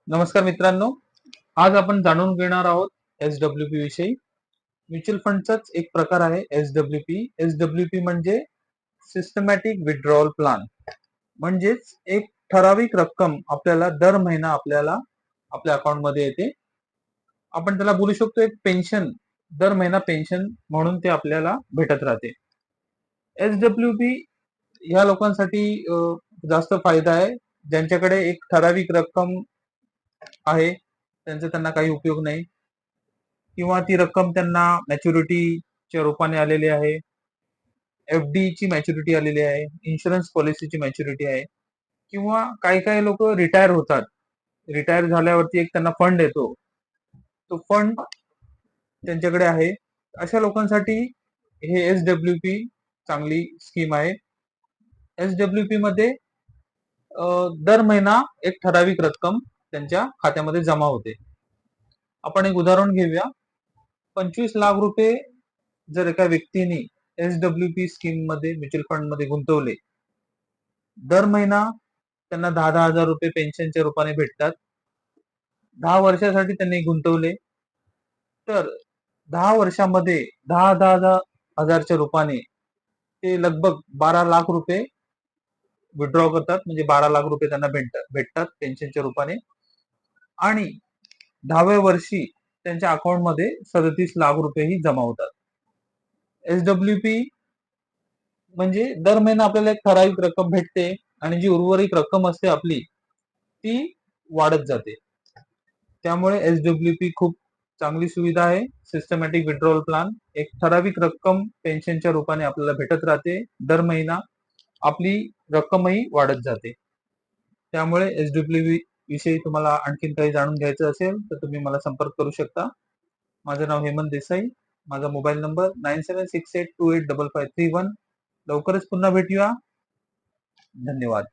नमस्कार मित्रांनो, आज आपण जाणून घेणार आहोत एसडब्ल्यूपी विषयी. म्युच्युअल फंडचाच एक प्रकार आहे एसडब्ल्यूपी. एसडब्ल्यूपी म्हणजे सिस्टमॅटिक विथड्रॉवल प्लॅन. म्हणजेच एक ठराविक रक्कम आपल्याला दर महिना आपल्याला आपल्या अकाउंट मध्ये येते. आपण त्याला बोलू शकतो एक पेन्शन. दर महिना पेन्शन म्हणून ते आपल्याला भेटत राहते. एसडब्ल्यूपी ह्या लोकांसाठी जास्त फायदा आहे, ज्यांच्याकडे एक ठराविक रक्कम आहे, त्यांना काही उपयोग नाही, किंवा ती रक्कम त्यांना मॅच्युरिटीच्या रूपाने आलेली आहे, एफडी ची मॅच्युरिटी आलेली आहे, इन्शुरन्स पॉलिसीची मॅच्युरिटी आहे, किंवा काही काही लोक रिटायर होतात. रिटायर झाल्यावरती एक त्यांना फंड येतो, तो फंड त्यांच्याकडे आहे. अशा लोकांसाठी हे एसडब्ल्यूपी चांगली स्कीम आहे. एसडब्ल्यूपी मध्ये दर महिना एक ठराविक रक्कम त्यांच्या खात्यामध्ये जमा होते. आपण एक उदाहरण घेऊया. 25 लाख रुपये जर एका व्यक्तीने एसडब्ल्यूपी स्कीम मध्ये म्युच्युअल फंड मध्ये गुंतवले, दर महिना त्यांना 10,000 रुपये पेन्शनच्या रूपाने भेटतात. 10 वर्षासाठी त्यांनी गुंतवले तर 10 वर्षामध्ये 10,000 हजारच्या रूपाने ते लगभग 12 लाख रुपये विड्रॉ करतात. म्हणजे 12 लाख रुपये त्यांना भेटतात पेन्शनच्या रूपाने. आणि 10व्या वर्षी त्यांच्या अकाउंट मध्ये 37 लाख रुपयेही जमा होतात. एसडब्ल्यूपी म्हणजे दर महिना आपल्याला एक ठराविक रक्कम भेटते आणि जी उर्वरित रक्कम असते आपली ती वाढत जाते. त्यामुळे एसडब्ल्यूपी खूप चांगली सुविधा आहे. Systematic withdrawal plan. एक ठराविक रक्कम पेन्शनच्या रूपाने आपल्याला भेटत राहते. दर महिना आपली रक्कमही वाढत जाते. त्यामुळे एसडब्ल्यूपी विषयी तुम्हाला आणखीन काही जाणून घ्यायचं असेल तर तुम्ही मला संपर्क करू शकता. माझं नाव हेमंत देसाई. माझा मोबाईल नंबर 9768285531. लवकरच पुन्हा भेटूया. धन्यवाद.